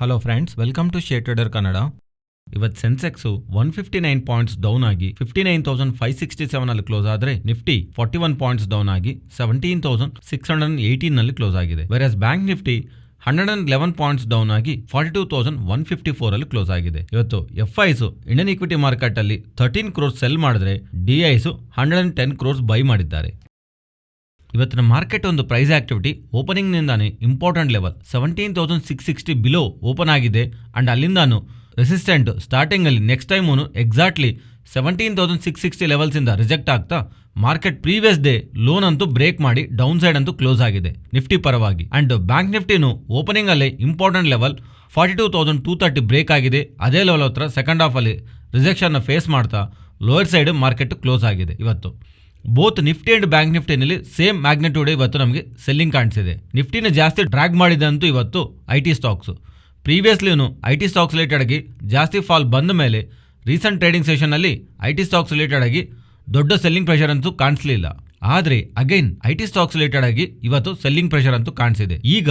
Hello friends, welcome to share trader Kannada. ಇವತ್ತು Sensex 159 points down ಆಗಿ 59,567 ಅಲ್ಲಿ ಕ್ಲೋಸ್ ಆದರೆ ನಿಫ್ಟಿ 41 ಪಾಯಿಂಟ್ಸ್ ಡೌನ್ ಆಗಿ 17,618 ನಲ್ಲಿ ಕ್ಲೋಸ್ ಆಗಿದೆ. Virus bank Nifty 111 points down ಆಗಿ 42,154 ಅಲ್ಲಿ ಕ್ಲೋಸ್ ಆಗಿದೆ. ಇವತ್ತು ಎಫ್ಐಸ್ ಇಂಡಿಯನ್ ಈಕ್ವಿಟಿ ಮಾರ್ಕೆಟ್ ಅಲ್ಲಿ 13 ಕ್ರೋರ್ಸ್ ಸೆಲ್ ಮಾಡಿದ್ರೆ ಡಿಐಸ್ 110 ಕ್ರೋರ್ಸ್ ಬೈ ಮಾಡಿದ್ದಾರೆ. ಇವತ್ತಿನ ಮಾರ್ಕೆಟ್ ಒಂದು ಪ್ರೈಸ್ ಆಕ್ಟಿವಿಟಿ ಓಪನಿಂಗ್ ನಿಂದಾನೆ ಇಂಪಾರ್ಟೆಂಟ್ ಲೆವೆಲ್ 17,660 ಬಿಲೋ ಓಪನ್ ಆಗಿದೆ ಅಂಡ್ ಅಲ್ಲಿಂದಾನು ರೆಸಿಸ್ಟೆಂಟ್ ಸ್ಟಾರ್ಟಿಂಗ್ ಅಲ್ಲಿ ನೆಕ್ಸ್ಟ್ ಟೈಮ್ ಎಕ್ಸಾಕ್ಟ್ಲಿ 17,660 ಲೆವೆಲ್ಸ್ ಇಂದ ರಿಜೆಕ್ಟ್ ಆಗ್ತಾ ಮಾರ್ಕೆಟ್ ಪ್ರೀವಿಯಸ್ ಡೇ ಲೋನ್ ಅಂತೂ ಬ್ರೇಕ್ ಮಾಡಿ ಡೌನ್ ಸೈಡ್ ಅಂತೂ ಕ್ಲೋಸ್ ಆಗಿದೆ ನಿಫ್ಟಿ ಪರವಾಗಿ. ಅಂಡ್ ಬ್ಯಾಂಕ್ ನಿಫ್ಟಿನು ಓಪನಿಂಗ್ ಅಲ್ಲಿ ಇಂಪಾರ್ಟೆಂಟ್ ಲೆವೆಲ್ 42,230 ಬ್ರೇಕ್ ಆಗಿದೆ. ಅದೇ ಲೆವೆಲ್ ಹತ್ರ ಸೆಕೆಂಡ್ ಹಾಫ್ ಅಲ್ಲಿ ರಿಜೆಕ್ಷನ್ ಫೇಸ್ ಮಾಡ್ತಾ ಲೋಯರ್ ಸೈಡ್ ಮಾರ್ಕೆಟ್ ಕ್ಲೋಸ್ ಆಗಿದೆ. ಇವತ್ತು both Nifty and bank ನಿಫ್ಟಿನಲ್ಲಿ same magnitude ಇವತ್ತು ನಮಗೆ ಸೆಲ್ಲಿಂಗ್ ಕಾಣಿಸಿದೆ. ನಿಫ್ಟಿನ ಜಾಸ್ತಿ ಡ್ರ್ಯಾಗ್ ಮಾಡಿದಂತೂ ಇವತ್ತು ಐಟಿ ಸ್ಟಾಕ್ಸ್. ಪ್ರೀವಿಯಸ್ಲಿನು ಐಟಿ ಸ್ಟಾಕ್ಸ್ ರಿಲೇಟೆಡ್ ಆಗಿ ಜಾಸ್ತಿ ಫಾಲ್ ಬಂದ ಮೇಲೆ ರೀಸೆಂಟ್ ಟ್ರೇಡಿಂಗ್ ಸೆಷನ್ ಅಲ್ಲಿ ಐಟಿ ಸ್ಟಾಕ್ಸ್ ರಿಲೇಟೆಡ್ ಆಗಿ ದೊಡ್ಡ ಸೆಲ್ಲಿಂಗ್ ಪ್ರೆಷರ್ ಅಂತೂ ಕಾಣಿಸಲಿಲ್ಲ. ಆದರೆ ಅಗೈನ್ ಐಟಿ ಸ್ಟಾಕ್ಸ್ ರಿಲೇಟೆಡ್ ಆಗಿ ಇವತ್ತು ಸೆಲ್ಲಿಂಗ್ ಪ್ರೆಷರ್ ಅಂತೂ ಕಾಣಿಸಿದೆ. ಈಗ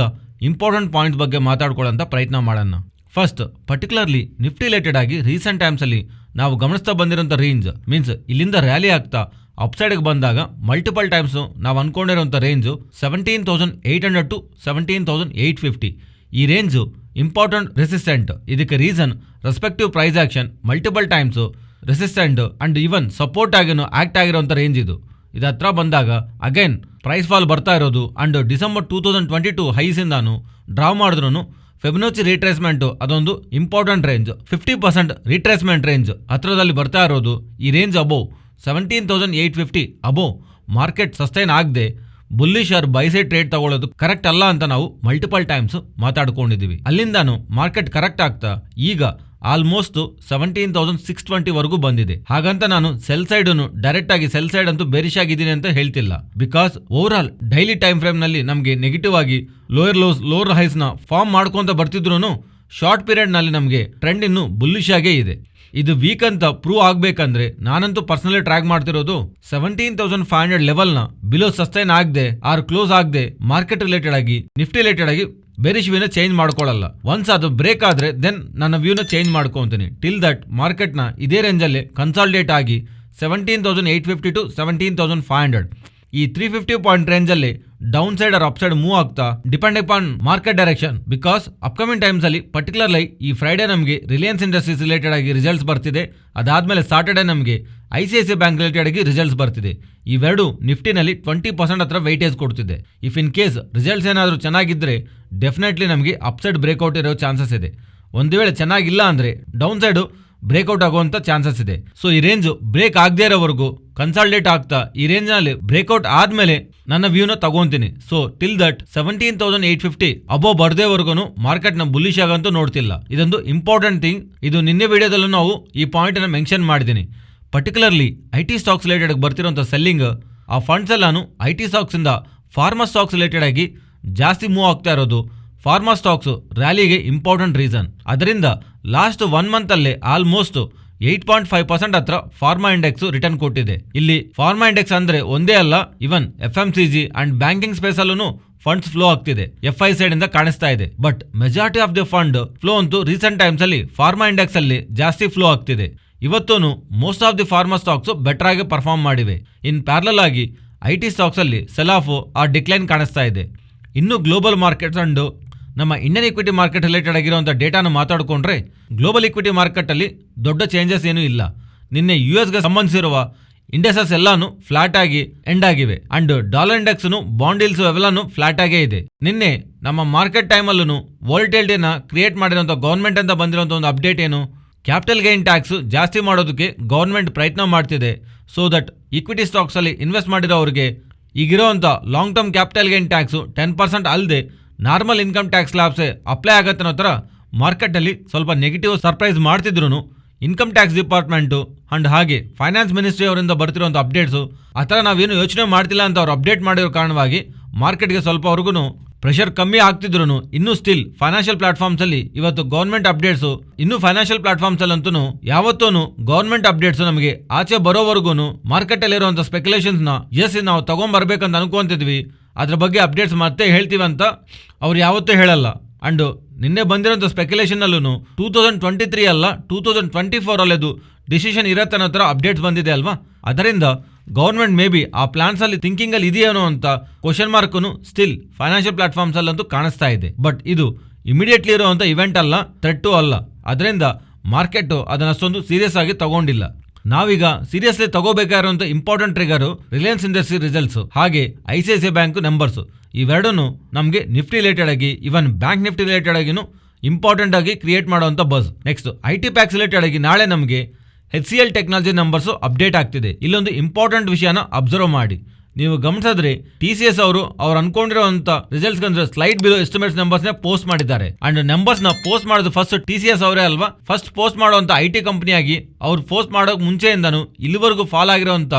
ಇಂಪಾರ್ಟೆಂಟ್ ಪಾಯಿಂಟ್ಸ್ ಬಗ್ಗೆ ಮಾತಾಡ್ಕೊಳ್ಳೋಂಥ ಪ್ರಯತ್ನ ಮಾಡೋಣ. ಫಸ್ಟ್ ಪರ್ಟಿಕ್ಯುಲರ್ಲಿ ನಿಫ್ಟಿ ರಿಲೇಟೆಡ್ ಆಗಿ ರೀಸೆಂಟ್ ಟೈಮ್ಸ್ ಅಲ್ಲಿ ನಾವು ಗಮನಿಸ್ತಾ ಬಂದಿರೋಂಥ ರೇಂಜ್ ಮೀನ್ಸ್ ಇಲ್ಲಿಂದ ರ್ಯಾಲಿ ಆಗ್ತಾ ಅಪ್ಸೈಡ್ಗೆ ಬಂದಾಗ ಮಲ್ಟಿಪಲ್ ಟೈಮ್ಸ್ ನಾವು ಅನ್ಕೊಂಡಿರೋಂಥ ರೇಂಜು 17,800 to 17,850. ಈ ರೇಂಜು ಇಂಪಾರ್ಟೆಂಟ್ ರೆಸಿಸ್ಟೆಂಟ್. ಇದಕ್ಕೆ reason respective price action multiple times resistant and even support ಆಗಿನೂ ಆಕ್ಟ್ ಆಗಿರೋಂಥ ರೇಂಜ್ ಇದು ಹತ್ರ ಬಂದಾಗ ಅಗೈನ್ ಪ್ರೈಸ್ ಫಾಲ್ ಬರ್ತಾ ಇರೋದು ಅಂಡ್ ಡಿಸೆಂಬರ್ 2022 ಹೈಸ್ ಇಂದಾನು ಡ್ರಾ ಮಾಡಿದ್ರು ಫೆಬಿನೋಚಿ ರಿಟ್ರೇಸ್ಮೆಂಟ್ ಅದೊಂದು ಇಂಪಾರ್ಟೆಂಟ್ ರೇಂಜ್ 50% ರಿಟ್ರೇಸ್ಮೆಂಟ್ ರೇಂಜ್ ಹತ್ರದಲ್ಲಿ ಬರ್ತಾ ಇರೋದು. ಈ range above 17,850 above market sustain ಆಗದೆ ಬುಲ್ಲಿಶ್ ಆರ್ ಬೈಸೈಡ್ ಟ್ರೇಡ್ ತಗೊಳ್ಳೋದು ಕರೆಕ್ಟ್ ಅಲ್ಲ ಅಂತ ನಾವು ಮಲ್ಟಿಪಲ್ ಟೈಮ್ಸ್ ಮಾತಾಡ್ಕೊಂಡಿದ್ದೀವಿ. ಅಲ್ಲಿಂದಾನು ಮಾರ್ಕೆಟ್ ಕರೆಕ್ಟ್ ಆಗ್ತಾ ಈಗ ಆಲ್ಮೋಸ್ಟ್ 17,620 ವರೆಗೂ ಬಂದಿದೆ. ಹಾಗಂತ ನಾನು ಸೆಲ್ ಸೈಡ್ ಡೈರೆಕ್ಟ್ ಆಗಿ ಸೆಲ್ ಸೈಡ್ ಅಂತೂ ಬೇರಿಶ್ ಆಗಿದ್ದೀನಿ ಅಂತ ಹೇಳ್ತಿಲ್ಲ. Because over all daily time frame ನಲ್ಲಿ ನಮಗೆ ನೆಗೆಟಿವ್ ಆಗಿ ಲೋಯರ್ ಲೋಸ್ ಲೋವರ್ ಹೈಸ್ ನ ಫಾರ್ಮ್ ಮಾಡ್ಕೊಂತ ಬರ್ತಿದ್ರು ಶಾರ್ಟ್ ಪೀರಿಯಡ್ ನಲ್ಲಿ ನಮಗೆ ಟ್ರೆಂಡ್ ಇನ್ನು ಬುಲ್ಲಿಶ್ ಆಗೇ ಇದೆ. ಇದು ವೀಕ್ ಅಂತ ಪ್ರೂವ್ ಆಗ್ಬೇಕಂದ್ರೆ ನಾನಂತೂ ಪರ್ಸನಲಿ ಟ್ರ್ಯಾಕ್ ಮಾಡ್ತಿರೋದು 17,500 ಲೆವೆಲ್ ನ ಬಿಲೋ ಸಸ್ಟೈನ್ ಆಗದೆ ಆರ್ ಕ್ಲೋಸ್ ಆಗದೆ ಮಾರ್ಕೆಟ್ ರಿಲೇಟೆಡ್ ಆಗಿ ನಿಫ್ಟಿ ರಿಲೇಟೆಡ್ ಆಗಿ ಬೇರಿಶ್ ವ್ಯೂನ ಚೇಂಜ್ ಮಾಡ್ಕೊಳ್ಳಲ್ಲ. ಒನ್ಸ್ ಅದು ಬ್ರೇಕ್ ಆದ್ರೆ ದೆನ್ ನನ್ನ ವ್ಯೂನ ಚೇಂಜ್ ಮಾಡ್ಕೊಂತೀನಿ. ಟಿಲ್ ದಟ್ ಮಾರ್ಕೆಟ್ ನ ಇದೇ ರೇಂಜ್ ಅಲ್ಲಿ ಕನ್ಸಾಲಿಡೇಟ್ ಆಗಿ 17,850 to 17,500 ಈ 350 ಪಾಯಿಂಟ್ ರೇಂಜ್ ಅಲ್ಲಿ down side or up side move ಆಗ್ತಾ depend upon market direction. Because upcoming times ಅಲ್ಲಿ ಪರ್ಟಿಕ್ಯುಲರ್ಲಿ ಈ ಫ್ರೈಡೆ ನಮಗೆ ರಿಲಯನ್ಸ್ ಇಂಡಸ್ಟ್ರೀಸ್ ರಿಲೇಟೆಡ್ ಆಗಿ ರಿಸಲ್ಟ್ಸ್ ಬರ್ತಿದೆ. ಅದಾದ್ಮೇಲೆ ಸಾಟರ್ಡೆ ನಮಗೆ ICICI ಬ್ಯಾಂಕ್ ರಿಲೇಟೆಡ್ ಆಗಿ ರಿಸಲ್ಟ್ಸ್ ಬರ್ತಿದೆ. ಇವೆರಡು ನಿಫ್ಟಿನಲ್ಲಿ 20% ಹತ್ರ ವೈಟೇಜ್ ಕೊಡ್ತಿದೆ. ಇಫ್ ಇನ್ ಕೇಸ್ ರಿಸಲ್ಟ್ಸ್ ಏನಾದರೂ ಚೆನ್ನಾಗಿದ್ರೆ ಡೆಫಿನೆಟ್ಲಿ ನಮಗೆ ಅಪ್ಸೈಡ್ ಬ್ರೇಕ್ಔಟ್ ಇರೋ ಚಾನ್ಸಸ್ ಇದೆ. ಒಂದು ವೇಳೆ ಚೆನ್ನಾಗಿಲ್ಲ ಅಂದ್ರೆ ಡೌನ್ ಸೈಡ್ ಬ್ರೇಕ್ಔಟ್ ಆಗುವಂತ ಚಾನ್ಸಸ್ ಇದೆ. ಸೊ ಈ ರೇಂಜ್ ಬ್ರೇಕ್ ಆಗದೇ ಇರೋವರೆಗೂ ಕನ್ಸಾಲಿಡೇಟ್ ಆಗ್ತಾ ಈ ರೇಂಜ್ ನಲ್ಲಿ ಬ್ರೇಕ್ಔಟ್ ಆದ್ಮೇಲೆ ನನ್ನ ವ್ಯೂನ ತಗೊಂತೀನಿ. ಸೊ ಟಿಲ್ ದಟ್ 17,850 ಅಬೋವ್ ಬರ್ದೇವರೆಗೂ ಮಾರ್ಕೆಟ್ ನ ಬುಲ್ಲಿಶ್ ಆಗಂತೂ ನೋಡ್ತಿಲ್ಲ. ಇದೊಂದು ಇಂಪಾರ್ಟೆಂಟ್ ಥಿಂಗ್. ಇದು ನಿನ್ನೆ ವಿಡಿಯೋದಲ್ಲೂ ನಾವು ಈ ಪಾಯಿಂಟ್ ಅನ್ನು ಮೆನ್ಷನ್ ಮಾಡಿದ್ದೀನಿ. ಪರ್ಟಿಕ್ಯುಲರ್ಲಿ ಐಟಿ ಸ್ಟಾಕ್ಸ್ ರಿಲೇಟೆಡ್ ಬರ್ತಿರೋಂಥ ಸೆಲ್ಲಿಂಗ್ ಆ ಫಂಡ್ಸ್ ಎಲ್ಲಾನು ಐಟಿ ಸ್ಟಾಕ್ಸ್ ಇಂದ ಫಾರ್ಮಾ ಸ್ಟಾಕ್ಸ್ ರಿಲೇಟೆಡ್ ಆಗಿ ಜಾಸ್ತಿ ಮೂವ್ ಆಗ್ತಾ ಇರೋದು. ಫಾರ್ಮಾ ಸ್ಟಾಕ್ಸ್ ರ್ಯಾಲಿಗೆ ಇಂಪಾರ್ಟೆಂಟ್ ರೀಸನ್. ಅದರಿಂದ ಲಾಸ್ಟ್ 1 ಮಂತ್ ಅಲ್ಲೇ ಆಲ್ಮೋಸ್ಟ್ 8.5% ಹತ್ರ ಫಾರ್ಮಾ ಇಂಡೆಕ್ಸ್ ರಿಟರ್ನ್ ಕೊಟ್ಟಿದೆ. ಇಲ್ಲಿ ಫಾರ್ಮಾ ಇಂಡೆಕ್ಸ್ ಅಂದ್ರೆ ಒಂದೇ ಅಲ್ಲ, even FMCG and banking space ಅಲ್ಲೂ ಫಂಡ್ಸ್ ಫ್ಲೋ ಆಗ್ತಿದೆ. FI ಸೈಡ್ ಇಂದ ಕಾಣಿಸ್ತಾ ಇದೆ. But majority of the fund flow ಅಂತೂ ರೀಸೆಂಟ್ ಟೈಮ್ಸ್ ಅಲ್ಲಿ ಫಾರ್ಮಾ ಇಂಡೆಕ್ಸ್ ಅಲ್ಲಿ ಜಾಸ್ತಿ ಫ್ಲೋ ಆಗ್ತಿದೆ. ಇವತ್ತೂ most of the pharma stocks better ಆಗಿ ಪರ್ಫಾರ್ಮ್ ಮಾಡಿವೆ. ಇನ್ ಪ್ಯಾರಲಲ್ ಆಗಿ ಐಟಿ ಸ್ಟಾಕ್ಸ್ ಅಲ್ಲಿ ಸೆಲ್ ಆಫ್ ಆ ಡಿಕ್ಲೈನ್ ಕಾಣಿಸ್ತಾ ಇದೆ. ಇನ್ನು ಗ್ಲೋಬಲ್ ಮಾರ್ಕೆಟ್ಸ್ ಅಂಡ್ ನಮ್ಮ ಇಂಡಿಯನ್ ಇಕ್ವಿಟಿ ಮಾರ್ಕೆಟ್ ರಿಲೇಟೆಡ್ ಆಗಿರುವಂಥ ಡೇಟಾನ ಮಾತಾಡಿಕೊಂಡ್ರೆ ಗ್ಲೋಬಲ್ ಇಕ್ವಿಟಿ ಮಾರ್ಕೆಟ್ ಅಲ್ಲಿ ದೊಡ್ಡ ಚೇಂಜಸ್ ಏನೂ ಇಲ್ಲ. ನಿನ್ನೆ ಗೆ ಸಂಬಂಧಿಸಿರುವ ಇಂಡೆಕ್ಸಸ್ ಎಲ್ಲಾನು ಫ್ಲಾಟ್ ಆಗಿ ಎಂಡ್ ಆಗಿವೆ and dollar index bond yields ಅವೆಲ್ಲಾನು ಫ್ಲಾಟ್ ಆಗೇ ಇದೆ. ನಿನ್ನೆ ನಮ್ಮ ಮಾರ್ಕೆಟ್ ಟೈಮ್ ಅಲ್ಲೂ ವಾಲಟಿಲಿಟಿನ ಕ್ರಿಯೇಟ್ ಮಾಡಿರುವಂಥ ಗೌರ್ಮೆಂಟ್ ಅಂತ ಬಂದಿರುವಂಥ ಒಂದು ಅಪ್ಡೇಟ್ ಏನು, ಕ್ಯಾಪಿಟಲ್ ಗೈನ್ ಟ್ಯಾಕ್ಸ್ ಜಾಸ್ತಿ ಮಾಡೋದಕ್ಕೆ ಗೌರ್ಮೆಂಟ್ ಪ್ರಯತ್ನ ಮಾಡ್ತಿದೆ. ಸೊ ದಟ್ ಈಕ್ವಿಟಿ ಸ್ಟಾಕ್ಸ್ ಅಲ್ಲಿ ಇನ್ವೆಸ್ಟ್ ಮಾಡಿರೋರಿಗೆ ಈಗಿರೋಂಥ long term capital gain tax 10% ಅಲ್ಲದೆ ನಾರ್ಮಲ್ ಇನ್ಕಮ್ ಟ್ಯಾಕ್ಸ್ ಲ್ಯಾಬ್ಸೇ ಅಪ್ಲೈ ಆಗತ್ತೆ ಅನ್ನೋ ಥರ ಮಾರ್ಕೆಟಲ್ಲಿ ಸ್ವಲ್ಪ ನೆಗೆಟಿವ್ ಸರ್ಪ್ರೈಸ್ ಮಾಡ್ತಿದ್ರು ಇನ್ಕಮ್ ಟ್ಯಾಕ್ಸ್ ಡಿಪಾರ್ಟ್ಮೆಂಟು ಅಂಡ್ ಹಾಗೆ ಫೈನಾನ್ಸ್ ಮಿನಿಸ್ಟ್ರಿ ಅವರಿಂದ ಬರ್ತಿರೋಂಥ ಅಪ್ಡೇಟ್ಸು ಆ ಥರ ನಾವೇನು ಯೋಚನೆ ಮಾಡ್ತಿಲ್ಲ ಅಂತ ಅವ್ರು ಅಪ್ಡೇಟ್ ಮಾಡಿರೋ ಕಾರಣವಾಗಿ ಮಾರ್ಕೆಟ್ಗೆ ಸ್ವಲ್ಪವರೆಗೂ ಪ್ರೆಷರ್ ಕಮ್ಮಿ ಆಗ್ತಿದ್ರು. ಇನ್ನೂ ಸ್ಟಿಲ್ ಫೈನಾನ್ಷಿಯಲ್ ಪ್ಲಾಟ್ಫಾರ್ಮ್ಸ್ ಅಲ್ಲಿ ಇವತ್ತು ಗೌರ್ಮೆಂಟ್ ಅಪ್ಡೇಟ್ಸ್ ಇನ್ನು ಫೈನಾನ್ಷಿಯಲ್ ಪ್ಲಾಟ್ಫಾರ್ಮ್ಸ್ ಅಲ್ಲಂತೂ ಯಾವತ್ತೂ ಗೌರ್ಮೆಂಟ್ ಅಪ್ಡೇಟ್ಸ್ ನಮಗೆ ಆಚೆ ಬರೋವರೆಗೂ ಮಾರ್ಕೆಟ್ ಅಲ್ಲಿ ಇರುವಂತ ಸ್ಪೆಕ್ಯುಲೇಷನ್ಸ್ ನ ನಾವು ತಗೊಂಡ್ಬರ್ಬೇಕಂತ ಅನ್ಕೊಂತಿದ್ವಿ. ಅದ್ರ ಬಗ್ಗೆ ಅಪ್ಡೇಟ್ಸ್ ಮತ್ತೆ ಹೇಳ್ತೀವಿ ಅಂತ ಅವ್ರು ಯಾವತ್ತೂ ಹೇಳಲ್ಲ. ಅಂಡ್ ನಿನ್ನೆ ಬಂದಿರೋಂಥ ಸ್ಪೆಕ್ಯುಲೇಷನ್ ಅಲ್ಲೂ 2023 ಅಲ್ಲ 2024 ಅಲ್ಲದು ಡಿಸಿಷನ್ ಇರತ್ತೆ ಅನ್ನೋ ಥರ ಅಪ್ಡೇಟ್ಸ್ ಬಂದಿದೆ ಅಲ್ವಾ. ಅದರಿಂದ ಗೌರ್ಮೆಂಟ್ ಮೇ ಬಿ ಆ ಪ್ಲಾನ್ಸ್ ಅಲ್ಲಿ ಥಿಂಕಿಂಗ್ ಅಲ್ಲಿ ಇದೆಯೇನೋ ಅಂತ ಕ್ವಶನ್ ಮಾರ್ಕ್ನು ಸ್ಟಿಲ್ ಫೈನಾನ್ಷಿಯಲ್ ಪ್ಲಾಟ್ಫಾರ್ಮ್ಸ್ ಅಲ್ಲಂತೂ ಕಾಣಿಸ್ತಾ ಇದೆ. ಬಟ್ ಇದು ಇಮಿಡಿಯೇಟ್ಲಿ ಇರುವಂಥ ಇವೆಂಟ್ ಅಲ್ಲ, ಥ್ರೆಟ್ಟು ಅಲ್ಲ. ಅದರಿಂದ ಮಾರ್ಕೆಟ್ ಅದನ್ನ ಅಷ್ಟೊಂದು ಸೀರಿಯಸ್ ಆಗಿ ತಗೊಂಡಿಲ್ಲ. ನಾವೀಗ ಸೀರಿಯಸ್ಲಿ ತಗೋಬೇಕಾಗಿರುವಂಥ important trigger Reliance industry results ಹಾಗೆ ICICI ಬ್ಯಾಂಕ್ ನಂಬರ್ಸ್. ಇವೆರಡೂ ನಮಗೆ ನಿಫ್ಟಿ ರಿಲೇಟೆಡ್ ಆಗಿ ಇವನ್ ಬ್ಯಾಂಕ್ ನಿಫ್ಟಿ ರಿಲೇಟೆಡ್ ಆಗಿನೂ ಇಂಪಾರ್ಟೆಂಟ್ ಆಗಿ ಕ್ರಿಯೇಟ್ ಮಾಡುವಂಥ buzz. Next IT packs related ಆಗಿ ನಾಳೆ ನಮಗೆ HCL ಟೆಕ್ನಾಲಜಿ ನಂಬರ್ಸ್ ಅಪ್ಡೇಟ್ ಆಗ್ತಿದೆ. ಇಲ್ಲೊಂದು ಇಂಪಾರ್ಟೆಂಟ್ ವಿಷಯನ ಅಬ್ಸರ್ವ್ ಮಾಡಿ. ನೀವು ಗಮನಿಸಿದ್ರೆ TCS ಅವರು ಅನ್ಕೊಂಡಿರುವಂತ ರಿಸಲ್ಟ್ಸ್ ಅಂದ್ರೆ ಸ್ಲೈಡ್ ಬಿಲೋ ಎಸ್ಟಿಮೇಟ್ಸ್ ನಂಬರ್ಸ್ ನ ಪೋಸ್ಟ್ ಮಾಡಿದ್ದಾರೆ. ಅಂಡ್ ನಂಬರ್ಸ್ ನ ಪೋಸ್ಟ್ ಮಾಡೋದು ಫಸ್ಟ್ TCS ಅವರೇ ಅಲ್ವಾ. ಫಸ್ಟ್ ಪೋಸ್ಟ್ ಮಾಡುವಂತ IT ಕಂಪನಿಯಾಗಿ ಅವ್ರು ಪೋಸ್ಟ್ ಮಾಡೋಕ್ ಮುಂಚೆಯಿಂದನೂ ಇಲ್ಲಿವರೆಗೂ ಫಾಲ್ ಆಗಿರುವಂತ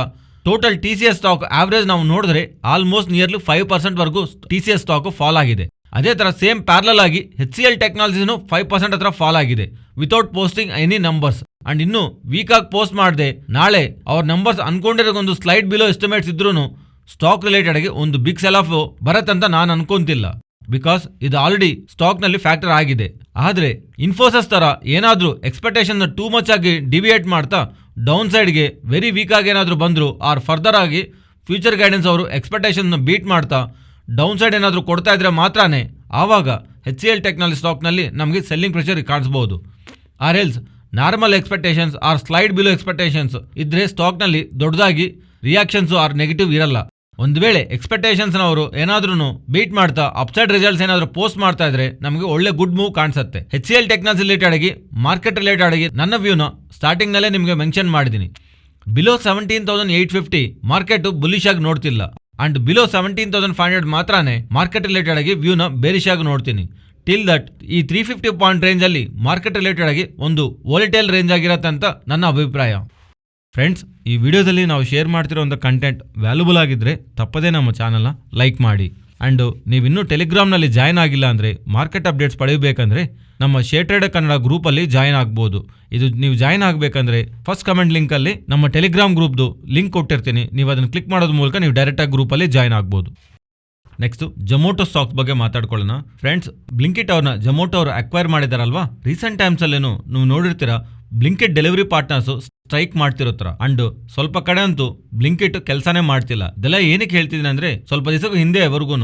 ಟೋಟಲ್ TCS ಸ್ಟಾಕ್ ಆವರೇಜ್ ನಾವು ನೋಡಿದ್ರೆ ಆಲ್ಮೋಸ್ಟ್ ನಿಯರ್ಲಿ 5% ವರೆಗೂ TCS ಸ್ಟಾಕ್ ಫಾಲ್ ಆಗಿದೆ. ಅದೇ ತರ ಸೇಮ್ ಪ್ಯಾರಲಲ್ ಆಗಿ HCL ಟೆಕ್ನಾಲಜಿನೂ 5% ಹತ್ರ ಫಾಲ್ ಆಗಿದೆ without posting any numbers. And ಇನ್ನು ವೀಕ್ ಆಗಿ ಪೋಸ್ಟ್ ಮಾಡದೆ ನಾಳೆ ಅವ್ರ ನಂಬರ್ಸ್ ಅನ್ಕೊಂಡಿರೋ ಒಂದು ಸ್ಲೈಡ್ ಬಿಲೋ ಎಸ್ಟಿಮೇಟ್ಸ್ ಇದ್ರೂ ಸ್ಟಾಕ್ ರಿಲೇಟೆಡ್ ಆಗಿ ಒಂದು ಬಿಗ್ ಸೆಲ್ ಆಫ್ ಬರತ್ತಂತ ನಾನು ಅನ್ಕೊಂತಿಲ್ಲ. ಬಿಕಾಸ್ ಇದು ಆಲ್ರೆಡಿ ಸ್ಟಾಕ್ ನಲ್ಲಿ ಫ್ಯಾಕ್ಟರ್ ಆಗಿದೆ. ಆದ್ರೆ ಇನ್ಫೋಸಿಸ್ ತರ ಏನಾದ್ರೂ ಎಕ್ಸ್ಪೆಕ್ಟೇಷನ್ ಟೂ ಮಚ್ ಆಗಿ ಡಿವಿಯೇಟ್ ಮಾಡ್ತಾ ಡೌನ್ ಸೈಡ್ಗೆ ವೆರಿ ವೀಕ್ ಆಗಿ ಏನಾದ್ರು ಬಂದ್ರು ಆರ್ ಫರ್ದರ್ ಆಗಿ ಫ್ಯೂಚರ್ ಗೈಡೆನ್ಸ್ ಅವರು ಎಕ್ಸ್ಪೆಕ್ಟೇಷನ್ ಬೀಟ್ ಮಾಡ್ತಾ ಡೌನ್ ಸೈಡ್ ಏನಾದರೂ ಕೊಡ್ತಾ ಇದ್ರೆ ಮಾತ್ರನೇ ಆವಾಗ HCL ಟೆಕ್ನಾಲಜಿ ಸ್ಟಾಕ್ನಲ್ಲಿ ನಮಗೆ ಸೆಲ್ಲಿಂಗ್ ಪ್ರೆಷರ್ ಕಾಣಿಸಬಹುದು. Or else normal expectations or slide below expectations ಇದ್ರೆ ಸ್ಟಾಕ್ನಲ್ಲಿ ದೊಡ್ಡದಾಗಿ ರಿಯಾಕ್ಷನ್ಸ್ ಆರ್ ನೆಗೆಟಿವ್ ಇರಲ್ಲ. ಒಂದು ವೇಳೆ ಎಕ್ಸ್ಪೆಕ್ಟೇಷನ್ಸ್ನವರು ಏನಾದ್ರೂ ಬೀಟ್ ಮಾಡ್ತಾ ಅಪ್ಸೈಡ್ ರಿಸಲ್ಟ್ಸ್ ಏನಾದರೂ ಪೋಸ್ಟ್ ಮಾಡ್ತಾ ಇದ್ರೆ ನಮಗೆ ಒಳ್ಳೆ ಗುಡ್ ಮೂವ್ ಕಾಣಿಸುತ್ತೆ. HCL ಟೆಕ್ನಾಲಜಿ ರಿಲೇಟೆಡ್ ಆಗಿ ಮಾರ್ಕೆಟ್ ರಿಲೇಟೆಡ್ ಆಗಿ ನನ್ನ ವ್ಯೂನ ಸ್ಟಾರ್ಟಿಂಗ್ ನಲ್ಲೇ ನಿಮಗೆ ಮೆನ್ಷನ್ ಮಾಡಿದ್ದೀನಿ. ಬಿಲೋ 17,850 ಮಾರ್ಕೆಟ್ ಬುಲಿಶ್ ಆಗಿ ನೋಡ್ತಿಲ್ಲ. ಅಂಡ್ ಬಿಲೋ 17,500 ಮಾತ್ರನೇ ಮಾರ್ಕೆಟ್ ರಿಲೇಟೆಡ್ ಆಗಿ ವ್ಯೂನ ಬೇರಿಶ್ ಆಗಿ ನೋಡ್ತೀನಿ. ಟಿಲ್ ದಟ್ ಈ 350 ಪಾಯಿಂಟ್ ರೇಂಜ್ ಅಲ್ಲಿ ಮಾರ್ಕೆಟ್ ರಿಲೇಟೆಡ್ ಆಗಿ ಒಂದು ವೋಲಟೈಲ್ ರೇಂಜ್ ಆಗಿರತ್ತೆ ಅಂತ ನನ್ನ ಅಭಿಪ್ರಾಯ. ಫ್ರೆಂಡ್ಸ್, ಈ ವಿಡಿಯೋದಲ್ಲಿ ನಾವು ಶೇರ್ ಮಾಡ್ತಿರೋಂಥ ಕಂಟೆಂಟ್ ವ್ಯಾಲ್ಯೂಬಲ್ ಆಗಿದ್ರೆ ತಪ್ಪದೇ ನಮ್ಮ ಚಾನಲ್ನ ಲೈಕ್ ಮಾಡಿ. ಆ್ಯಂಡ್ ನೀವಿನ್ನೂ ಟೆಲಿಗ್ರಾಮ್ನಲ್ಲಿ ಜಾಯ್ನ್ ಆಗಿಲ್ಲ ಅಂದರೆ ಮಾರ್ಕೆಟ್ ಅಪ್ಡೇಟ್ಸ್ ಪಡೆಯಬೇಕಂದ್ರೆ ನಮ್ಮ ಶೇರ್ ಟ್ರೇಡರ್ ಕನ್ನಡ ಗ್ರೂಪಲ್ಲಿ ಜಾಯ್ನ್ ಆಗ್ಬೋದು. ಇದು ನೀವು ಜಾಯ್ನ್ ಆಗಬೇಕಂದ್ರೆ ಫಸ್ಟ್ ಕಮೆಂಟ್ ಲಿಂಕಲ್ಲಿ ನಮ್ಮ ಟೆಲಿಗ್ರಾಮ್ ಗ್ರೂಪ್ದು ಲಿಂಕ್ ಕೊಟ್ಟಿರ್ತೀನಿ. ನೀವು ಅದನ್ನು ಕ್ಲಿಕ್ ಮಾಡೋದ್ರ ಮೂಲಕ ನೀವು ಡೈರೆಕ್ಟಾಗಿ ಗ್ರೂಪಲ್ಲಿ ಜಾಯ್ನ್ ಆಗ್ಬೋದು. ನೆಕ್ಸ್ಟ್ ಜೊಮೊಟೊ ಸ್ಟಾಕ್ಸ್ ಬಗ್ಗೆ ಮಾತಾಡ್ಕೊಳ್ಳೋಣ. ಫ್ರೆಂಡ್ಸ್, ಬ್ಲಿಂಕಿಟ್ ಅವ್ರನ್ನ ಜೊಮೊಟೊ ಅವರು ಅಕ್ವೈರ್ ಮಾಡಿದಾರಲ್ವಾ. ರೀಸೆಂಟ್ ಟೈಮ್ಸಲ್ಲೇನು ನೀವು ನೋಡಿರ್ತೀರಾ ಬ್ಲಿಂಕಿಟ್ ಡೆಲಿವರಿ ಪಾರ್ಟ್ನರ್ಸು ಸ್ಟ್ರೈಕ್ ಮಾಡ್ತಿರೋತ್ರ. ಅಂಡ್ ಸ್ವಲ್ಪ ಕಡೆ ಅಂತೂ ಬ್ಲಿಂಕಿಟ್ ಕೆಲಸನೇ ಮಾಡ್ತಿಲ್ಲ. ಇದೆಲ್ಲ ಏನಕ್ಕೆ ಹೇಳ್ತಿದ್ದೀನಿ ಅಂದರೆ ಸ್ವಲ್ಪ ದಿವಸ ಹಿಂದೆವರೆಗೂ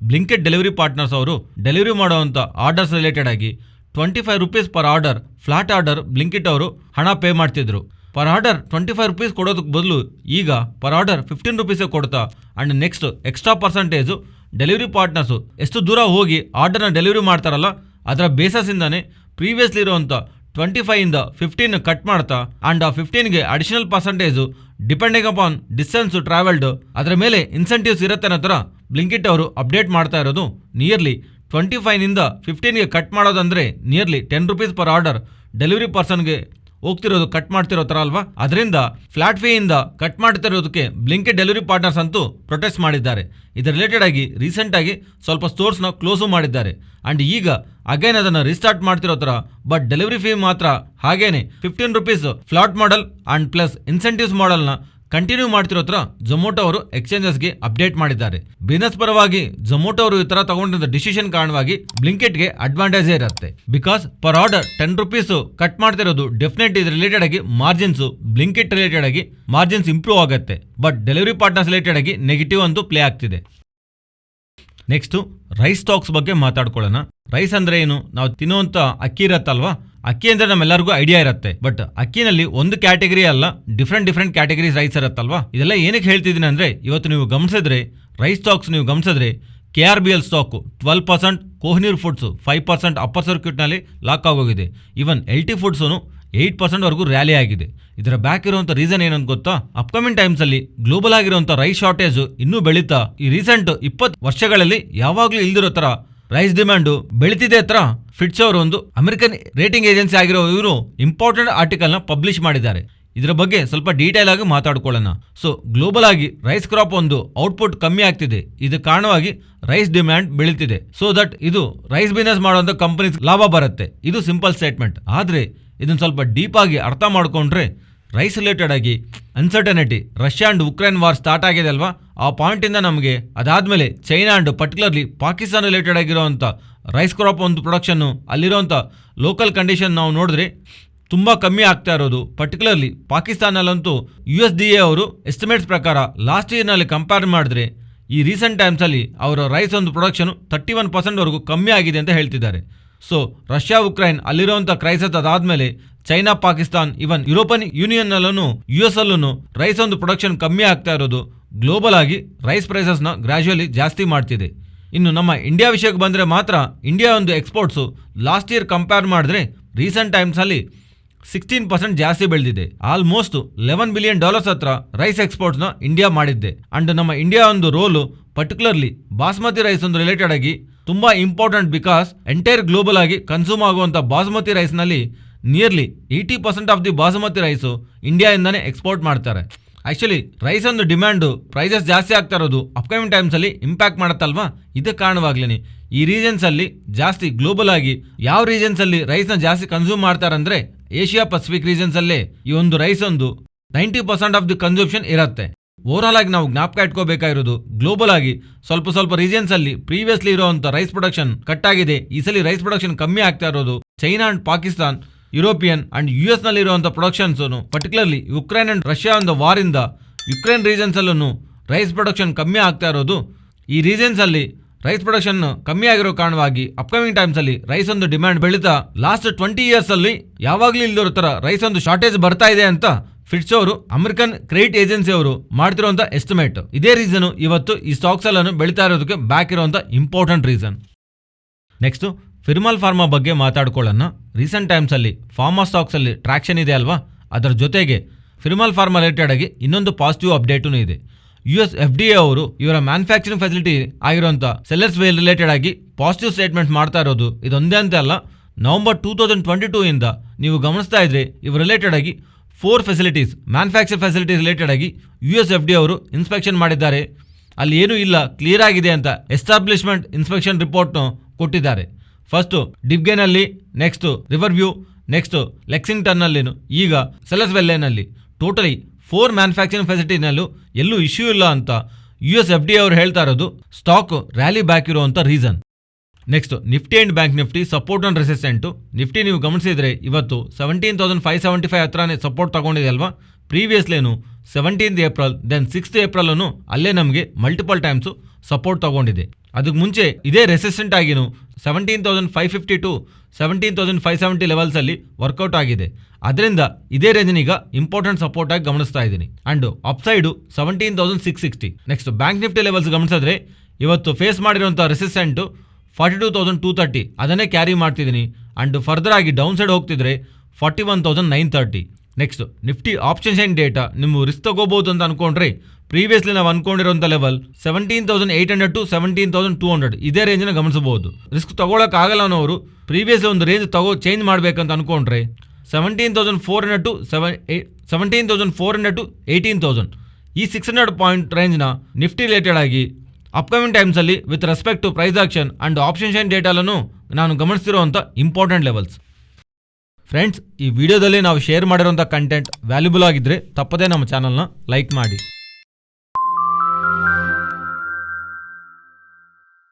ಬ್ಲಿಂಕಿಟ್ ಡೆಲಿವರಿ ಪಾರ್ಟ್ನರ್ಸ್ ಅವರು ಡೆಲಿವರಿ ಮಾಡುವಂಥ ಆರ್ಡರ್ಸ್ ರಿಲೇಟೆಡ್ ಆಗಿ 25 rupees per order flat order Blinkit ಅವರು ಹಣ ಪೇ ಮಾಡ್ತಿದ್ರು. ಪರ್ ಆರ್ಡರ್ 25 ರೂಪೀಸ್ ಕೊಡೋದಕ್ಕೆ ಬದಲು ಈಗ ಪರ್ ಆರ್ಡರ್ 15 ರೂಪೀಸೇ ಕೊಡ್ತಾ and next extra percentage delivery partners ಎಷ್ಟು ದೂರ ಹೋಗಿ ಆರ್ಡರ್ನ ಡೆಲಿವರಿ ಮಾಡ್ತಾರಲ್ಲ ಅದರ ಬೇಸಸ್ಸಿಂದಾನೇ ಪ್ರೀವಿಯಸ್ಲಿ ಇರುವಂಥ 25ಇಂದ 15 ಕಟ್ ಮಾಡ್ತಾ ಅಂಡ್ ಆ 15ಗೆ additional percentage depending upon distance travelled ಅದರ ಮೇಲೆ ಇನ್ಸೆಂಟಿವ್ಸ್ ಇರುತ್ತೆ ಅನ್ನೋ ಥರ ಬ್ಲಿಂಕಿಟ್ ಅವರು ಅಪ್ಡೇಟ್ ಮಾಡ್ತಾ ಇರೋದು. ನಿಯರ್ಲಿ 25ನಿಂದ 15ಗೆ ಕಟ್ ಮಾಡೋದಂದ್ರೆ nearly 10 rupees per order delivery ಪರ್ಸನ್ಗೆ ಹೋಗ್ತಿರೋದು ಕಟ್ ಮಾಡ್ತಿರೋ ಥರ ಅಲ್ವಾ. ಅದರಿಂದ ಫ್ಲಾಟ್ ಫೀಯಿಂದ ಕಟ್ ಮಾಡ್ತಿರೋದಕ್ಕೆ ಬ್ಲಿಂಕಿಟ್ ಡೆಲಿವರಿ ಪಾರ್ಟ್ನರ್ಸ್ ಅಂತೂ ಪ್ರೊಟೆಸ್ಟ್ ಮಾಡಿದ್ದಾರೆ. ಇದರ ರಿಲೇಟೆಡ್ ಆಗಿ ರೀಸೆಂಟ್ ಆಗಿ ಸ್ವಲ್ಪ ಸ್ಟೋರ್ಸ್ನ ಕ್ಲೋಸು ಮಾಡಿದ್ದಾರೆ. ಅಂಡ್ ಈಗ ಅಗೈನ್ ಅದನ್ನು ರಿಸ್ಟಾರ್ಟ್ ಮಾಡ್ತಿರೋ ಥರ ಬಟ್ ಡೆಲಿವರಿ ಫೀ ಮಾತ್ರ ಹಾಗೇನೆ 15 rupees flat model and plus incentives ಮಾಡಲ್ನ ಕಂಟಿನ್ಯೂ ಮಾಡ್ತಿರೋ ಥರ ಜೊಮೊಟೊ ಅವರು ಎಕ್ಸ್ಚೇಂಜಸ್ಗೆ ಅಪ್ಡೇಟ್ ಮಾಡಿದ್ದಾರೆ. ಬಿಸ್ನೆಸ್ ಪರವಾಗಿ ಜೊಮೊಟೊ ಅವರು ಈ ಥರ ತಗೊಂಡಿದ್ದ ಡಿಸಿಷನ್ ಕಾರಣವಾಗಿ ಬ್ಲಿಂಕಿಟ್ಗೆ ಅಡ್ವಾಂಟೇಜ್ ಇರುತ್ತೆ. Because per order 10 rupees cut ಮಾಡ್ತಿರೋದು ಡೆಫಿನೆಟ್ ಇದ್ರ ರಿಲೇಟೆಡ್ ಆಗಿ ಮಾರ್ಜಿನ್ಸ್ ಬ್ಲಿಂಕಿಟ್ ರಿಲೇಟೆಡ್ ಆಗಿ ಮಾರ್ಜಿನ್ಸ್ ಇಂಪ್ರೂವ್ ಆಗುತ್ತೆ. ಬಟ್ ಡೆಲಿವರಿ ಪಾರ್ಟ್ನರ್ಸ್ ರಿಲೇಟೆಡ್ ಆಗಿ ನೆಗೆಟಿವ್ ಅಂತೂ ಪ್ಲೇ ಆಗ್ತಿದೆ. ನೆಕ್ಸ್ಟು ರೈಸ್ ಸ್ಟಾಕ್ಸ್ ಬಗ್ಗೆ ಮಾತಾಡ್ಕೊಳ್ಳೋಣ. ರೈಸ್ ಅಂದ್ರೆ ಏನು? ನಾವು ತಿನ್ನುವಂಥ ಅಕ್ಕಿ ಇರತ್ತಲ್ವಾ, ಅಕ್ಕಿ ಅಂದ್ರೆ ನಮ್ಮೆಲ್ಲರಿಗೂ ಐಡಿಯಾ ಇರುತ್ತೆ. ಬಟ್ ಅಕ್ಕಿನಲ್ಲಿ ಒಂದು ಕ್ಯಾಟಗರಿ ಅಲ್ಲ, ಡಿಫ್ರೆಂಟ್ ಕ್ಯಾಟಗರೀಸ್ ರೈಸ್ ಇರತ್ತಲ್ವಾ. ಇದೆಲ್ಲ ಏನಕ್ಕೆ ಹೇಳ್ತಿದ್ದೀನಿ ಅಂದರೆ ಇವತ್ತು ನೀವು ಗಮನಿಸಿದ್ರೆ ರೈಸ್ ಸ್ಟಾಕ್ಸ್ ನೀವು ಗಮನಿಸಿದ್ರೆ KRBL ಸ್ಟಾಕು 12%, ಕೊಹ್ನೂರ್ ಫುಡ್ಸು 5% ಅಪ್ಪರ್ ಸರ್ಕ್ಯೂಟ್ನಲ್ಲಿ ಲಾಕ್ ಆಗೋಗಿದೆ. ಈವನ್ LT ಫುಡ್ಸು 8% ವರೆಗೂ ರ್ಯಾಲಿ ಆಗಿದೆ. ಇದರ ಬ್ಯಾಕ್ ಇರುವಂಥ ರೀಸನ್ ಏನಂತ ಗೊತ್ತಾ? ಅಪ್ಕಮಿಂಗ್ ಟೈಮ್ಸಲ್ಲಿ ಗ್ಲೋಬಲ್ ಆಗಿರುವಂಥ ರೈಸ್ ಶಾರ್ಟೇಜ್ ಇನ್ನೂ ಬೆಳೀತಾ ಈ ರೀಸೆಂಟ್ 20 ವರ್ಷಗಳಲ್ಲಿ ಯಾವಾಗಲೂ ಇಲ್ದಿರೋ ಥರ ರೈಸ್ ಡಿಮ್ಯಾಂಡು ಬೆಳೀತಿದೆ ಹತ್ರ ಫಿಟ್ಚ್ ಅವರು ಒಂದು ಅಮೆರಿಕನ್ ರೇಟಿಂಗ್ ಏಜೆನ್ಸಿ ಆಗಿರೋ ಇವರು ಇಂಪಾರ್ಟೆಂಟ್ ಆರ್ಟಿಕಲ್ನ ಪಬ್ಲಿಷ್ ಮಾಡಿದ್ದಾರೆ. ಇದರ ಬಗ್ಗೆ ಸ್ವಲ್ಪ ಡೀಟೇಲ್ ಆಗಿ ಮಾತಾಡ್ಕೊಳ್ಳೋಣ. ಸೊ ಗ್ಲೋಬಲ್ ಆಗಿ ರೈಸ್ ಕ್ರಾಪ್ ಒಂದು ಔಟ್ಪುಟ್ ಕಮ್ಮಿ ಆಗ್ತಿದೆ. ಇದಕ್ಕೆ ಕಾರಣವಾಗಿ ರೈಸ್ ಡಿಮ್ಯಾಂಡ್ ಬೆಳೀತಿದೆ. ಸೊ ದಟ್ ಇದು ರೈಸ್ ಬಿಸ್ನೆಸ್ ಮಾಡುವಂಥ ಕಂಪನೀಸ್ ಲಾಭ ಬರುತ್ತೆ. ಇದು ಸಿಂಪಲ್ ಸ್ಟೇಟ್ಮೆಂಟ್. ಆದರೆ ಇದನ್ನು ಸ್ವಲ್ಪ ಡೀಪ್ ಆಗಿ ಅರ್ಥ ಮಾಡ್ಕೊಂಡ್ರೆ ರೈಸ್ ರಿಲೇಟೆಡ್ ಆಗಿ uncertainty, Russia and Ukraine war start ಆಗಿದೆ ಅಲ್ವಾ, ಆ ಪಾಯಿಂಟಿಂದ ನಮಗೆ ಅದಾದಮೇಲೆ China and particularly Pakistan related ಆಗಿರೋವಂಥ ರೈಸ್ ಕ್ರಾಪ್ ಒಂದು ಪ್ರೊಡಕ್ಷನ್ನು ಅಲ್ಲಿರೋಂಥ ಲೋಕಲ್ ಕಂಡೀಷನ್ ನಾವು ನೋಡಿದ್ರೆ ತುಂಬ ಕಮ್ಮಿ ಆಗ್ತಾ ಇರೋದು. ಪರ್ಟಿಕ್ಯುಲರ್ಲಿ ಪಾಕಿಸ್ತಾನಲ್ಲಂತೂ USDA ಅವರು ಎಸ್ಟಿಮೇಟ್ಸ್ ಪ್ರಕಾರ ಲಾಸ್ಟ್ ಇಯರ್ನಲ್ಲಿ ಕಂಪೇರ್ ಮಾಡಿದ್ರೆ ಈ ರೀಸೆಂಟ್ ಟೈಮ್ಸಲ್ಲಿ ಅವರ ರೈಸ್ ಒಂದು ಪ್ರೊಡಕ್ಷನು 31% ಕಮ್ಮಿ ಆಗಿದೆ ಅಂತ ಹೇಳ್ತಿದ್ದಾರೆ. ಸೊ ರಷ್ಯಾ ಉಕ್ರೈನ್ ಅಲ್ಲಿರುವಂಥ ಕ್ರೈಸಸ್ ಅದಾದಮೇಲೆ ಚೈನಾ, ಪಾಕಿಸ್ತಾನ್, ಇವನ್ ಯುರೋಪಿಯನ್ ಯೂನಿಯನ್ನಲ್ಲೂ US ಅಲ್ಲೂ ರೈಸ್ ಒಂದು ಪ್ರೊಡಕ್ಷನ್ ಕಮ್ಮಿ ಆಗ್ತಾ ಇರೋದು ಗ್ಲೋಬಲ್ ಆಗಿ ರೈಸ್ ಪ್ರೈಸಸ್ನ ಗ್ರ್ಯಾಜುಯಲಿ ಜಾಸ್ತಿ ಮಾಡ್ತಿದೆ. ಇನ್ನು ನಮ್ಮ ಇಂಡಿಯಾ ವಿಷಯಕ್ಕೆ ಬಂದರೆ ಮಾತ್ರ ಇಂಡಿಯಾ ಒಂದು ಎಕ್ಸ್ಪೋರ್ಟ್ಸು ಲಾಸ್ಟ್ ಇಯರ್ ಕಂಪೇರ್ ಮಾಡಿದ್ರೆ ರೀಸೆಂಟ್ ಟೈಮ್ಸಲ್ಲಿ 16% ಜಾಸ್ತಿ ಬೆಳೆದಿದೆ. ಆಲ್ಮೋಸ್ಟ್ $11 ಬಿಲಿಯನ್ ಹತ್ರ ರೈಸ್ ಎಕ್ಸ್ಪೋರ್ಟ್ಸ್ನ ಇಂಡಿಯಾ ಮಾಡಿದ್ದೆ. ಅಂಡ್ ನಮ್ಮ ಇಂಡಿಯಾ ಒಂದು ರೋಲು ಪರ್ಟಿಕ್ಯುಲರ್ಲಿ ಬಾಸ್ಮತಿ ರೈಸ್ ಒಂದು ರಿಲೇಟೆಡ್ ಆಗಿ ತುಂಬ ಇಂಪಾರ್ಟೆಂಟ್. ಬಿಕಾಸ್ ಎಂಟೈರ್ ಗ್ಲೋಬಲ್ ಆಗಿ ಕನ್ಸ್ಯೂಮ್ ಆಗುವಂಥ ಬಾಸ್ಮತಿ ರೈಸ್ನಲ್ಲಿ nearly 80% of the basmati rice ಇಂಡಿಯಾಯಿಂದನೇ ಎಕ್ಸ್ಪೋರ್ಟ್ ಮಾಡ್ತಾರೆ. ಆ್ಯಕ್ಚುಲಿ ರೈಸ್ ಒಂದು ಡಿಮ್ಯಾಂಡು ಪ್ರೈಸಸ್ ಜಾಸ್ತಿ ಆಗ್ತಾ ಇರೋದು ಅಪ್ಕಮಿಂಗ್ ಟೈಮ್ಸಲ್ಲಿ ಇಂಪ್ಯಾಕ್ಟ್ ಮಾಡುತ್ತಲ್ವಾ, ಇದಕ್ಕೆ ಕಾರಣವಾಗ್ಲೇ ಈ ರೀಜನ್ಸಲ್ಲಿ ಜಾಸ್ತಿ ಗ್ಲೋಬಲ್ ಆಗಿ ಯಾವ ರೀಜನ್ಸಲ್ಲಿ ರೈಸ್ನ ಜಾಸ್ತಿ ಕನ್ಸ್ಯೂಮ್ ಮಾಡ್ತಾರಂದ್ರೆ ಏಷ್ಯಾ ಪಸಿಫಿಕ್ ರೀಜನ್ಸಲ್ಲೇ ಈ ಒಂದು ರೈಸ್ ಒಂದು 90% ಆಫ್ ದಿ ಕನ್ಸೂಪ್ಷನ್ ಇರುತ್ತೆ. ಓವರಾಲ್ ಆಗಿ ನಾವು ಜ್ಞಾಪಕ ಇಟ್ಕೋಬೇಕಾಗಿರೋದು ಗ್ಲೋಬಲ್ ಆಗಿ ಸ್ವಲ್ಪ ರೀಜನ್ಸಲ್ಲಿ ಪ್ರೀವಿಯಸ್ಲಿ ಇರುವಂಥ ರೈಸ್ ಪ್ರೊಡಕ್ಷನ್ ಕಟ್ ಆಗಿದೆ. ಈ ಸಲ ರೈಸ್ ಪ್ರೊಡಕ್ಷನ್ ಕಮ್ಮಿ ಆಗ್ತಾ ಇರೋದು China and Pakistan, European and US ನಲ್ಲಿರುವಂಥ productions particularly Ukraine and Russia ಒಂದು ವಾರಿಂದ ಯುಕ್ರೇನ್ ರೀಜನ್ಸಲ್ಲೂ ರೈಸ್ ಪ್ರೊಡಕ್ಷನ್ ಕಮ್ಮಿ ಆಗ್ತಾ ಇರೋದು. ಈ ರೀಜನ್ಸಲ್ಲಿ ರೈಸ್ ಪ್ರೊಡಕ್ಷನ್ ಕಮ್ಮಿ ಆಗಿರೋ ಕಾರಣವಾಗಿ ಅಪ್ಕಮಿಂಗ್ ಟೈಮ್ಸಲ್ಲಿ ರೈಸ್ ಒಂದು ಡಿಮ್ಯಾಂಡ್ ಬೆಳೀತಾ ಲಾಸ್ಟ್ 20 ಇಯರ್ಸಲ್ಲಿ ಯಾವಾಗಲೂ ಇಲ್ಲದಿರೋ ಥರ ರೈಸ್ ಒಂದು ಶಾರ್ಟೇಜ್ ಬರ್ತಾ ಇದೆ ಅಂತ ಫಿಟ್ಸ್ ಅವರು, ಅಮೆರಿಕನ್ ಕ್ರೆಡಿಟ್ ಏಜೆನ್ಸಿ ಅವರು ಮಾಡ್ತಿರುವಂಥ ಎಸ್ಟಿಮೇಟ್. ಇದೇ ರೀಸನ್ ಇವತ್ತು ಈ ಸ್ಟಾಕ್ಸ್ ಎಲ್ಲಾನು ಬೆಳೀತಾ ಇರೋದಕ್ಕೆ ಬ್ಯಾಕ್ ಇರುವಂಥ ಇಂಪಾರ್ಟೆಂಟ್ ರೀಸನ್. ನೆಕ್ಸ್ಟು ಫಿರ್ಮಲ್ ಫಾರ್ಮಾ ಬಗ್ಗೆ ಮಾತಾಡ್ಕೊಳ್ಳೋಣ. ರೀಸೆಂಟ್ ಟೈಮ್ಸಲ್ಲಿ ಫಾರ್ಮಾ ಸ್ಟಾಕ್ಸಲ್ಲಿ ಟ್ರ್ಯಾಕ್ಷನ್ ಇದೆ ಅಲ್ವಾ, ಅದರ ಜೊತೆಗೆ ಫಿರ್ಮಲ್ ಫಾರ್ಮಾ ರಿಲೇಟೆಡ್ ಆಗಿ ಇನ್ನೊಂದು ಪಾಸಿಟಿವ್ ಅಪ್ಡೇಟೂ ಇದೆ. US FDA ಅವರು ಇವರ ಮ್ಯಾನುಫ್ಯಾಕ್ಚರಿಂಗ್ ಫೆಸಿಲಿಟಿ ಆಗಿರುವಂಥ ಸೆಲ್ಲರ್ಸ್ ವೇಲ್ ರಿಲೇಟೆಡ್ ಆಗಿ ಪಾಸಿಟಿವ್ ಸ್ಟೇಟ್ಮೆಂಟ್ ಮಾಡ್ತಾ ಇರೋದು ಇದೊಂದೇ ಅಂತ ಅಲ್ಲ. ನವಂಬರ್ 2022 ಇಂದ ನೀವು ಗಮನಿಸ್ತಾ ಇದ್ರೆ ಇವರು ರಿಲೇಟೆಡ್ ಆಗಿ 4 ಫೆಸಿಲಿಟೀಸ್, ಮ್ಯಾನುಫ್ಯಾಕ್ಚರ್ ಫೆಸಿಲಿಟಿ ರಿಲೇಟೆಡ್ ಆಗಿ US FDA ಅವರು ಇನ್ಸ್ಪೆಕ್ಷನ್ ಮಾಡಿದ್ದಾರೆ. ಅಲ್ಲಿ ಏನೂ ಇಲ್ಲ, ಕ್ಲಿಯರ್ ಆಗಿದೆ ಅಂತ ಎಸ್ಟಾಬ್ಲಿಷ್ಮೆಂಟ್ ಇನ್ಸ್ಪೆಕ್ಷನ್ ರಿಪೋರ್ಟ್ನು ಕೊಟ್ಟಿದ್ದಾರೆ. ಫಸ್ಟು ಡಿಬ್ಗೆನಲ್ಲಿ, ನೆಕ್ಸ್ಟು ರಿವರ್ ವ್ಯೂ, ನೆಕ್ಸ್ಟು ಲೆಕ್ಸಿಂಗ್ಟನ್ನಲ್ಲಿನು, ಈಗ ಸೆಲ್ಲರ್ಸ್ ವೆಲ್ಲೇನಲ್ಲಿ ಟೋಟಲಿ 4 ಮ್ಯಾನುಫ್ಯಾಕ್ಚರಿಂಗ್ ಫೆಸಿಲಿಟಿನಲ್ಲೂ ಎಲ್ಲೂ ಇಶ್ಯೂ ಇಲ್ಲ ಅಂತ US FDA ಅವರು ಹೇಳ್ತಾ ಇರೋದು ಸ್ಟಾಕ್ ರ್ಯಾಲಿ ಬ್ಯಾಕ್ ಇರುವಂಥ reason. Next Nifty and bank Nifty support and resistant. Nifty ನೀವು ಗಮನಿಸಿದರೆ ಇವತ್ತು 17,575 ಹತ್ರನೇ ಸಪೋರ್ಟ್ ತಗೊಂಡಿದೆ ಅಲ್ವಾ. ಪ್ರೀವಿಯಸ್ಲೇನು 17th ಏಪ್ರಿಲ್ ದೆನ್ 6th ಏಪ್ರಿಲೂ ಅಲ್ಲೇ ನಮಗೆ ಮಲ್ಟಿಪಲ್ ಟೈಮ್ಸು ಸಪೋರ್ಟ್ ತಗೊಂಡಿದೆ. ಅದಕ್ಕೆ ಮುಂಚೆ ಇದೇ ರೆಸಿಸ್ಟೆಂಟ್ ಆಗಿನೂ 17,550 ಟು 17,570 ಲೆವೆಲ್ಸಲ್ಲಿ ವರ್ಕೌಟ್ ಆಗಿದೆ. ಅದರಿಂದ ಇದೇ ರೇಂಜ್ನೀಗ ಇಂಪಾರ್ಟೆಂಟ್ ಸಪೋರ್ಟ್ ಆಗಿ ಗಮನಿಸ್ತಾ ಇದ್ದೀನಿ. And upside 17,660. Next bank Nifty levels ಗಮನಿಸಿದ್ರೆ ಇವತ್ತು ಫೇಸ್ ಮಾಡಿರುವಂಥ ರೆಸಿಸ್ಟೆಂಟು 42,230, ಅದನ್ನೇ ಕ್ಯಾರಿ ಮಾಡ್ತಿದ್ದೀನಿ. ಆ್ಯಂಡ್ ಫರ್ದರ್ ಆಗಿ ಡೌನ್ ಸೈಡ್ ಹೋಗ್ತಿದ್ರೆ 41,930. Next Nifty option chain data ನೀವು ರಿಸ್ಕ್ ತಗೋಬಹುದು ಅಂತ ಅನ್ಕೊಂಡ್ರೆ ಪ್ರೀವಿಯಸ್ಲಿ ನಾವು ಅನ್ಕೊಂಡಿರೋಂಥ ಲೆವೆಲ್ 17,800 ಟು 17,200 ಇದೇ ರೇಂಜ್ನ ಗಮನಿಸಬಹುದು. ರಿಸ್ಕ್ ತಗೊಳಕ್ಕಾಗಲ್ಲ ಅನ್ನೋರು ಪ್ರೀವಿಯಸ್ಲಿ ಒಂದು ರೇಂಜ್ ಚೇಂಜ್ ಮಾಡಬೇಕಂತ ಅನ್ಕೊಂಡ್ರೆ 17,400 ಟು 18,000 ಈ 600 ಪಾಯಿಂಟ್ ರೇಂಜ್ನ ನಿಫ್ಟಿ ರಿಲೇಟೆಡ್ ಆಗಿ ಅಪ್ಕಮಿಂಗ್ ಟೈಮ್ಸಲ್ಲಿ with respect to price action and option chain ಡೇಟಾಲೂ ನಾನು ಗಮನಿಸ್ತಿರುವಂಥ ಇಂಪಾರ್ಟೆಂಟ್ ಲೆವೆಲ್ಸ್. ಫ್ರೆಂಡ್ಸ್, ಈ ವಿಡಿಯೋದಲ್ಲಿ ನಾವು ಶೇರ್ ಮಾಡಿರೋಂಥ ಕಂಟೆಂಟ್ ವ್ಯಾಲ್ಯೂಬಲ್ ಆಗಿದ್ದರೆ ತಪ್ಪದೇ ನಮ್ಮ ಚಾನಲ್ನ ಲೈಕ್ ಮಾಡಿ.